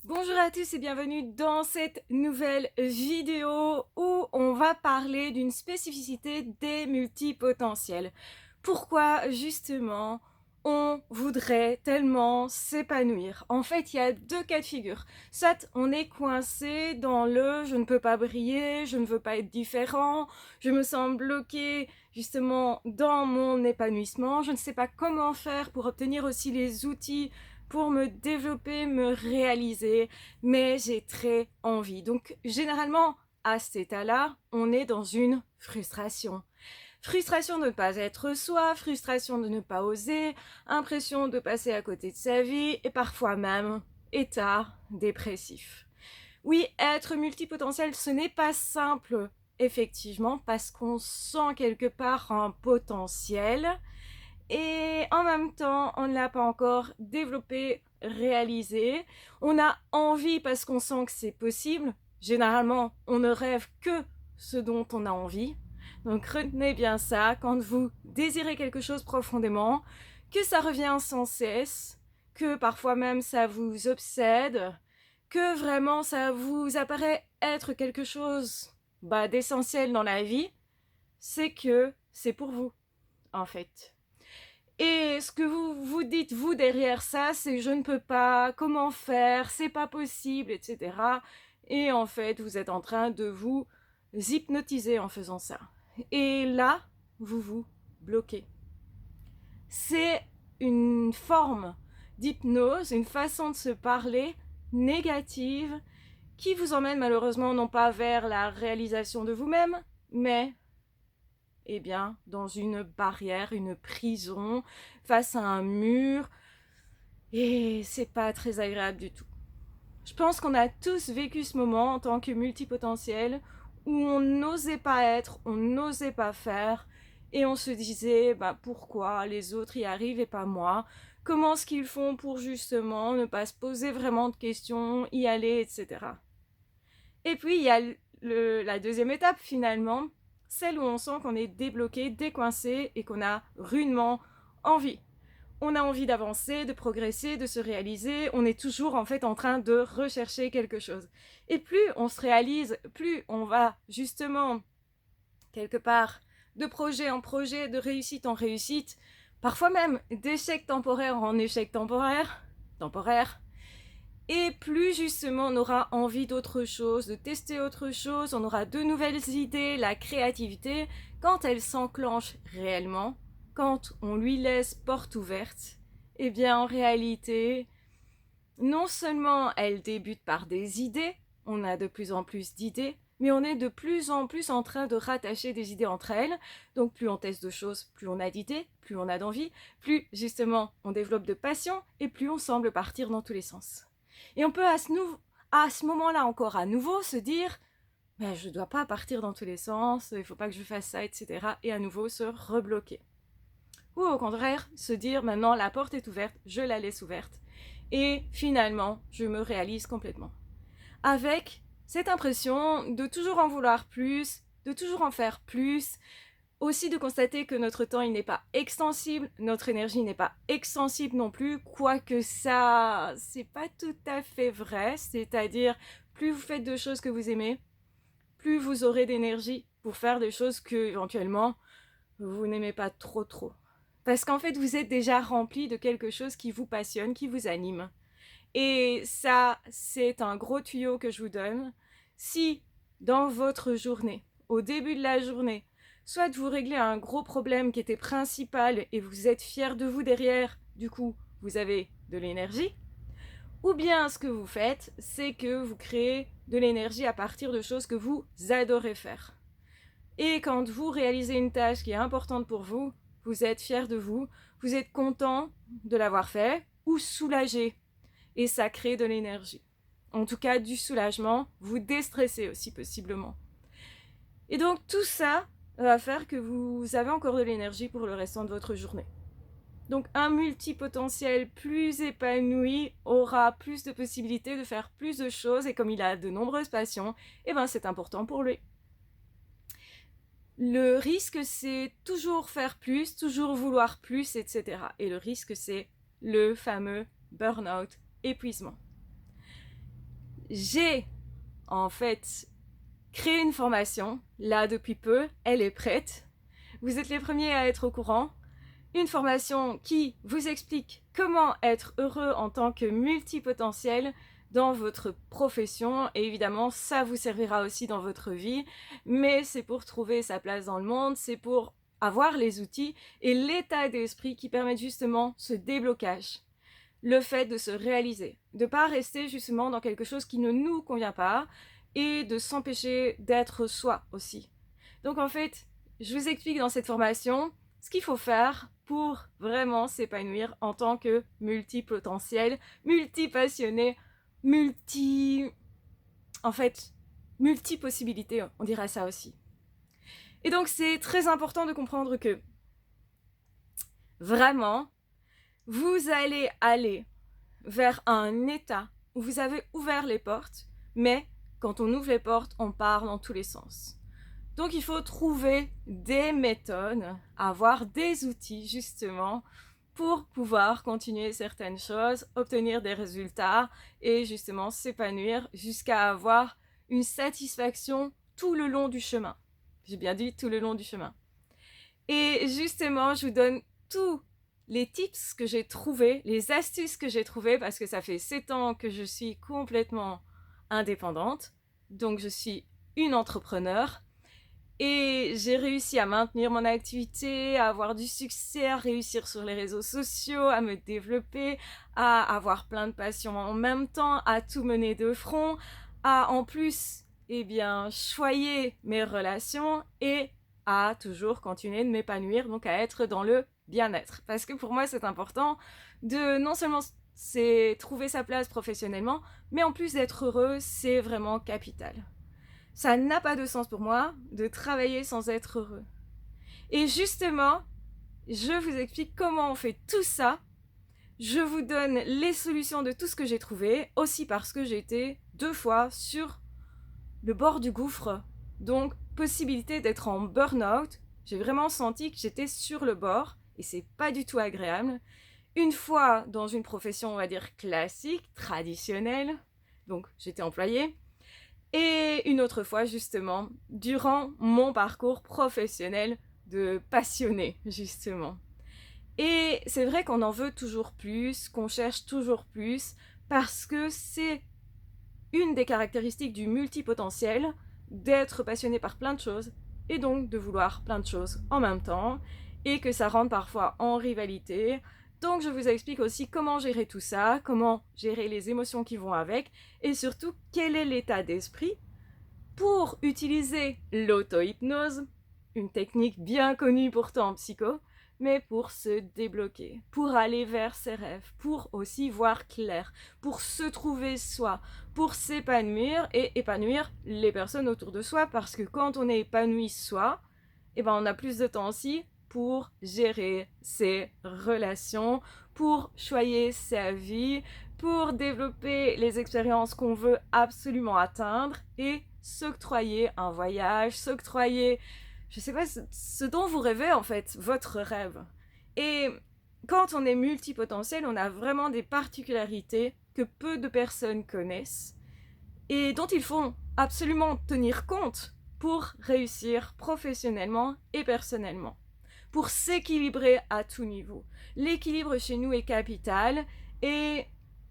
Bonjour à tous et bienvenue dans cette nouvelle vidéo où on va parler d'une spécificité des multipotentiels. Pourquoi justement on voudrait tellement s'épanouir? En fait, il y a deux cas de figure. Soit on est coincé dans le je ne peux pas briller, je ne veux pas être différent, je me sens bloqué justement dans mon épanouissement, je ne sais pas comment faire pour obtenir aussi les outils pour me développer, me réaliser, mais j'ai très envie. Donc généralement, à cet état-là, on est dans une frustration. Frustration de ne pas être soi, frustration de ne pas oser, impression de passer à côté de sa vie et parfois même état dépressif. Oui, être multipotentiel, ce n'est pas simple, effectivement, parce qu'on sent quelque part un potentiel, et en même temps, on ne l'a pas encore développé, réalisé. On a envie parce qu'on sent que c'est possible. Généralement, on ne rêve que ce dont on a envie. Donc retenez bien ça, quand vous désirez quelque chose profondément, que ça revient sans cesse, que parfois même ça vous obsède, que vraiment ça vous apparaît être quelque chose d'essentiel dans la vie, c'est que c'est pour vous, en fait. Et ce que vous vous dites, vous, derrière ça, c'est je ne peux pas, comment faire, c'est pas possible, etc. Et en fait, vous êtes en train de vous hypnotiser en faisant ça. Et là, vous vous bloquez. C'est une forme d'hypnose, une façon de se parler négative qui vous emmène malheureusement non pas vers la réalisation de vous-même, mais dans une barrière, une prison, face à un mur, et c'est pas très agréable du tout. Je pense qu'on a tous vécu ce moment en tant que multipotentiel où on n'osait pas être, on n'osait pas faire, et on se disait pourquoi les autres y arrivent et pas moi? Comment est-ce qu'ils font pour justement ne pas se poser vraiment de questions, y aller, etc. Et puis il y a la deuxième étape finalement, celle où on sent qu'on est débloqué, décoincé et qu'on a rudement envie. On a envie d'avancer, de progresser, de se réaliser, on est toujours en fait en train de rechercher quelque chose. Et plus on se réalise, plus on va justement quelque part de projet en projet, de réussite en réussite, parfois même d'échec temporaire en échec temporaire, et plus justement on aura envie d'autre chose, de tester autre chose, on aura de nouvelles idées, la créativité, quand elle s'enclenche réellement, quand on lui laisse porte ouverte, eh bien en réalité, non seulement elle débute par des idées, on a de plus en plus d'idées, mais on est de plus en plus en train de rattacher des idées entre elles. Donc plus on teste de choses, plus on a d'idées, plus on a d'envie, plus justement on développe de passion et plus on semble partir dans tous les sens. Et on peut à ce moment-là encore à nouveau se dire je ne dois pas partir dans tous les sens, il ne faut pas que je fasse ça, etc. Et à nouveau se rebloquer. Ou au contraire, se dire maintenant la porte est ouverte, je la laisse ouverte. Et finalement, je me réalise complètement. Avec cette impression de toujours en vouloir plus, de toujours en faire plus, aussi de constater que notre temps il n'est pas extensible, notre énergie n'est pas extensible non plus, quoique ça, c'est pas tout à fait vrai, c'est-à-dire plus vous faites de choses que vous aimez, plus vous aurez d'énergie pour faire des choses que éventuellement vous n'aimez pas trop. Parce qu'en fait, vous êtes déjà rempli de quelque chose qui vous passionne, qui vous anime. Et ça, c'est un gros tuyau que je vous donne. Si, dans votre journée, au début de la journée, soit vous réglez un gros problème qui était principal et vous êtes fier de vous derrière, du coup, vous avez de l'énergie, ou bien ce que vous faites, c'est que vous créez de l'énergie à partir de choses que vous adorez faire. Et quand vous réalisez une tâche qui est importante pour vous, vous êtes fier de vous êtes content de l'avoir fait ou soulagé. Et ça crée de l'énergie. En tout cas, du soulagement, vous déstressez aussi possiblement. Et donc tout ça va faire que vous avez encore de l'énergie pour le restant de votre journée. Donc un multipotentiel plus épanoui aura plus de possibilités de faire plus de choses et comme il a de nombreuses passions, c'est important pour lui. Le risque, c'est toujours faire plus, toujours vouloir plus, etc. Et le risque, c'est le fameux burn-out, épuisement. j'ai en fait créé une formation, là depuis peu, elle est prête. Vous êtes les premiers à être au courant. Une formation qui vous explique comment être heureux en tant que multipotentiel dans votre profession, et évidemment ça vous servira aussi dans votre vie, mais c'est pour trouver sa place dans le monde, c'est pour avoir les outils et l'état d'esprit qui permettent justement ce déblocage, le fait de se réaliser, de ne pas rester justement dans quelque chose qui ne nous convient pas et de s'empêcher d'être soi aussi. Donc en fait, je vous explique dans cette formation ce qu'il faut faire pour vraiment s'épanouir en tant que multipotentiel, multipassionné, multi-possibilités, on dirait ça aussi. Et donc c'est très important de comprendre que vraiment, vous allez aller vers un état où vous avez ouvert les portes, mais quand on ouvre les portes, on part dans tous les sens. Donc il faut trouver des méthodes, avoir des outils justement pour pouvoir continuer certaines choses, obtenir des résultats et justement s'épanouir jusqu'à avoir une satisfaction tout le long du chemin. J'ai bien dit tout le long du chemin. Et justement, je vous donne tous les tips que j'ai trouvés, les astuces que j'ai trouvées, parce que ça fait 7 ans que je suis complètement indépendante. Donc je suis une entrepreneure. Et j'ai réussi à maintenir mon activité, à avoir du succès, à réussir sur les réseaux sociaux, à me développer, à avoir plein de passions en même temps, à tout mener de front, à en plus, choyer mes relations et à toujours continuer de m'épanouir, donc à être dans le bien-être. Parce que pour moi, c'est important de non seulement c'est trouver sa place professionnellement, mais en plus d'être heureux, c'est vraiment capital. Ça n'a pas de sens pour moi de travailler sans être heureux. Et justement, je vous explique comment on fait tout ça. Je vous donne les solutions de tout ce que j'ai trouvé, aussi parce que j'ai été 2 fois sur le bord du gouffre. Donc, possibilité d'être en burn-out. J'ai vraiment senti que j'étais sur le bord et c'est pas du tout agréable. Une fois dans une profession, on va dire classique, traditionnelle. Donc, j'étais employée. Et une autre fois, justement, durant mon parcours professionnel de passionné, justement. Et c'est vrai qu'on en veut toujours plus, qu'on cherche toujours plus, parce que c'est une des caractéristiques du multipotentiel, d'être passionné par plein de choses, et donc de vouloir plein de choses en même temps, et que ça rentre parfois en rivalité. Donc je vous explique aussi comment gérer tout ça, comment gérer les émotions qui vont avec, et surtout quel est l'état d'esprit pour utiliser l'auto-hypnose, une technique bien connue pourtant en psycho, mais pour se débloquer, pour aller vers ses rêves, pour aussi voir clair, pour se trouver soi, pour s'épanouir et épanouir les personnes autour de soi, parce que quand on est épanoui soi, on a plus de temps aussi pour gérer ses relations, pour choyer sa vie, pour développer les expériences qu'on veut absolument atteindre et s'octroyer un voyage, s'octroyer, je sais pas, ce dont vous rêvez en fait, votre rêve. Et quand on est multipotentiel, on a vraiment des particularités que peu de personnes connaissent et dont il faut absolument tenir compte pour réussir professionnellement et personnellement, pour s'équilibrer à tout niveau. L'équilibre chez nous est capital et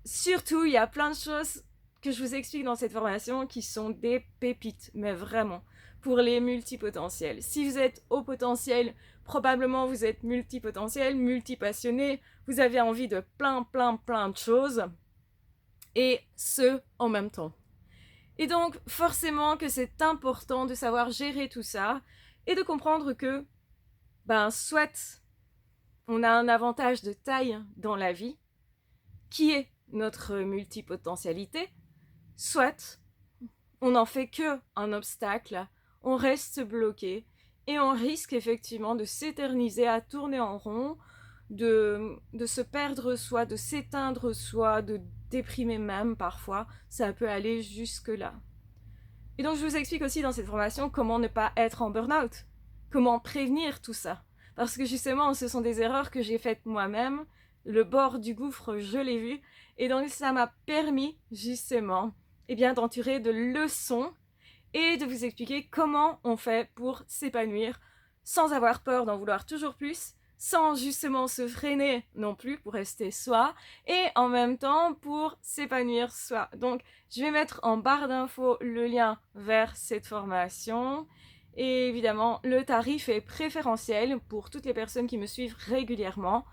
surtout, il y a plein de choses que je vous explique dans cette formation qui sont des pépites, mais vraiment, pour les multipotentiels. Si vous êtes haut potentiel, probablement vous êtes multipotentiel, multipassionné, vous avez envie de plein de choses, et ce, en même temps. Et donc, forcément que c'est important de savoir gérer tout ça, et de comprendre que, soit on a un avantage de taille dans la vie, qui est notre multipotentialité, soit on n'en fait que un obstacle, on reste bloqué et on risque effectivement de s'éterniser, à tourner en rond, de se perdre soi, de s'éteindre soi, de déprimer même parfois, ça peut aller jusque là. Et donc je vous explique aussi dans cette formation comment ne pas être en burn-out, comment prévenir tout ça. Parce que justement, ce sont des erreurs que j'ai faites moi-même, le bord du gouffre, je l'ai vu, et donc ça m'a permis justement d'en tirer de leçons et de vous expliquer comment on fait pour s'épanouir sans avoir peur d'en vouloir toujours plus, sans justement se freiner non plus pour rester soi, et en même temps pour s'épanouir soi. Donc, je vais mettre en barre d'infos le lien vers cette formation. Et évidemment, le tarif est préférentiel pour toutes les personnes qui me suivent régulièrement.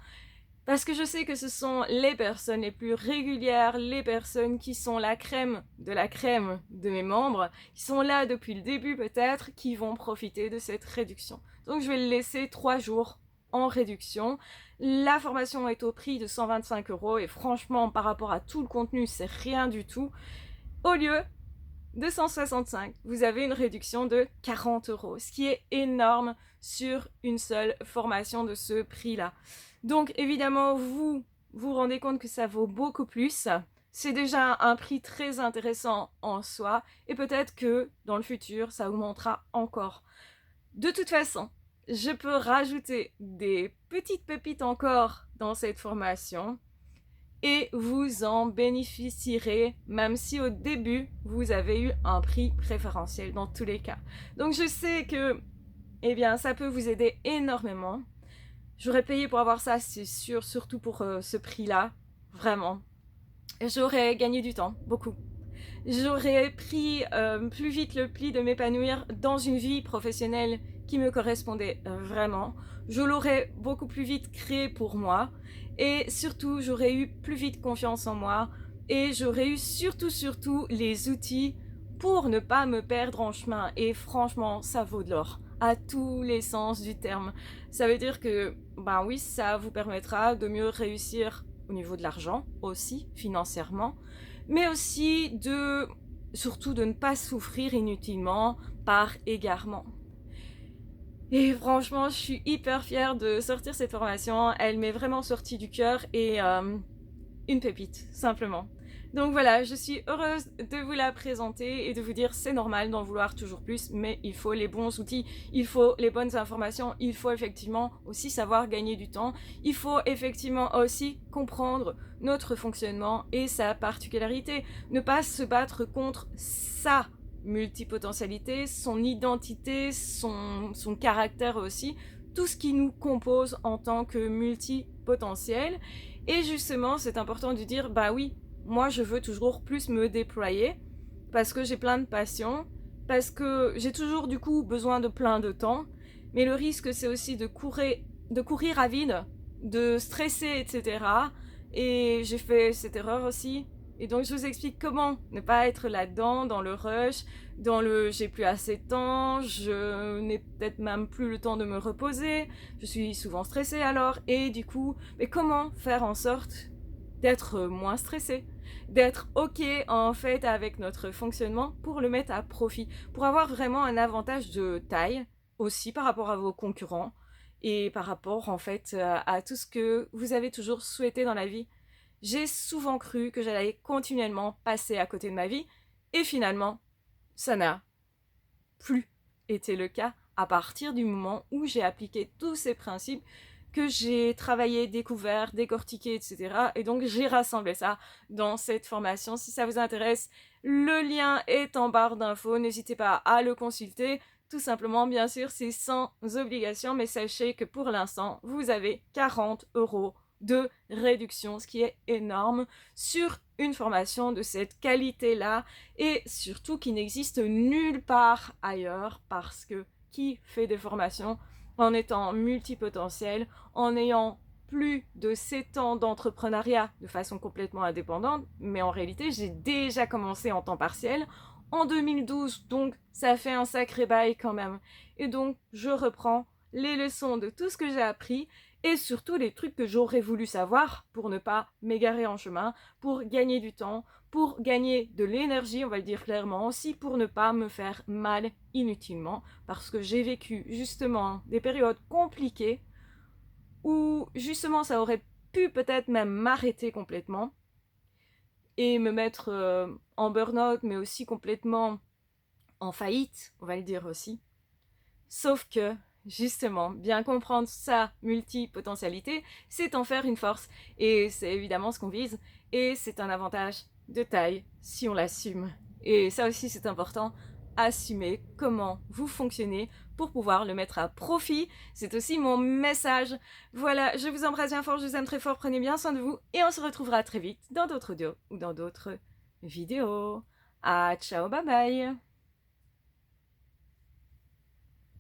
Parce que je sais que ce sont les personnes les plus régulières, les personnes qui sont la crème de mes membres, qui sont là depuis le début peut-être, qui vont profiter de cette réduction. Donc je vais le laisser 3 jours en réduction. La formation est au prix de 125 € et franchement par rapport à tout le contenu c'est rien du tout. Au lieu de 165, vous avez une réduction de 40 €, ce qui est énorme sur une seule formation de ce prix-là. Donc évidemment, vous vous rendez compte que ça vaut beaucoup plus. C'est déjà un prix très intéressant en soi et peut-être que dans le futur, ça augmentera encore. De toute façon, je peux rajouter des petites pépites encore dans cette formation et vous en bénéficierez même si au début, vous avez eu un prix préférentiel dans tous les cas. Donc je sais que ça peut vous aider énormément. J'aurais payé pour avoir ça, c'est sûr, surtout pour ce prix-là, vraiment. J'aurais gagné du temps, beaucoup. J'aurais pris plus vite le pli de m'épanouir dans une vie professionnelle qui me correspondait vraiment. Je l'aurais beaucoup plus vite créé pour moi et surtout j'aurais eu plus vite confiance en moi et j'aurais eu surtout les outils pour ne pas me perdre en chemin et franchement ça vaut de l'or à tous les sens du terme. Ça veut dire que oui, ça vous permettra de mieux réussir au niveau de l'argent aussi, financièrement, mais aussi surtout de ne pas souffrir inutilement par égarement. Et franchement, je suis hyper fière de sortir cette formation. Elle m'est vraiment sortie du cœur et une pépite, simplement. Donc voilà, je suis heureuse de vous la présenter et de vous dire c'est normal d'en vouloir toujours plus, mais il faut les bons outils, il faut les bonnes informations, il faut effectivement aussi savoir gagner du temps, il faut effectivement aussi comprendre notre fonctionnement et sa particularité, ne pas se battre contre sa multipotentialité, son identité, son caractère aussi, tout ce qui nous compose en tant que multipotentiel. Et justement, c'est important de dire, oui, moi je veux toujours plus me déployer parce que j'ai plein de passions, parce que j'ai toujours du coup besoin de plein de temps, mais le risque c'est aussi de courir à vide, de stresser, etc. Et j'ai fait cette erreur aussi. Et donc je vous explique comment ne pas être là-dedans, dans le rush, dans le j'ai plus assez de temps, je n'ai peut-être même plus le temps de me reposer, je suis souvent stressée alors, et du coup, mais comment faire en sorte d'être moins stressé, d'être ok en fait avec notre fonctionnement pour le mettre à profit, pour avoir vraiment un avantage de taille aussi par rapport à vos concurrents et par rapport en fait à tout ce que vous avez toujours souhaité dans la vie. J'ai souvent cru que j'allais continuellement passer à côté de ma vie et finalement ça n'a plus été le cas à partir du moment où j'ai appliqué tous ces principes que j'ai travaillé, découvert, décortiqué, etc. Et donc j'ai rassemblé ça dans cette formation. Si ça vous intéresse, le lien est en barre d'infos. N'hésitez pas à le consulter. Tout simplement, bien sûr, c'est sans obligation, mais sachez que pour l'instant, vous avez 40 € de réduction, ce qui est énorme, sur une formation de cette qualité-là, et surtout qui n'existe nulle part ailleurs, parce que qui fait des formations en étant multipotentiel, en ayant plus de 7 ans d'entrepreneuriat de façon complètement indépendante, mais en réalité, j'ai déjà commencé en temps partiel en 2012, donc ça fait un sacré bail quand même. Et donc, je reprends les leçons de tout ce que j'ai appris et surtout les trucs que j'aurais voulu savoir pour ne pas m'égarer en chemin, pour gagner du temps, pour gagner de l'énergie, on va le dire clairement, aussi pour ne pas me faire mal inutilement, parce que j'ai vécu justement des périodes compliquées où justement ça aurait pu peut-être même m'arrêter complètement et me mettre en burn-out, mais aussi complètement en faillite, on va le dire aussi. Sauf que, justement, bien comprendre sa multipotentialité, c'est en faire une force. Et c'est évidemment ce qu'on vise. Et c'est un avantage de taille si on l'assume. Et ça aussi c'est important, assumer comment vous fonctionnez pour pouvoir le mettre à profit. C'est aussi mon message. Voilà, je vous embrasse bien fort, je vous aime très fort, prenez bien soin de vous et on se retrouvera très vite dans d'autres audios ou dans d'autres vidéos. Ah, ciao, bye bye.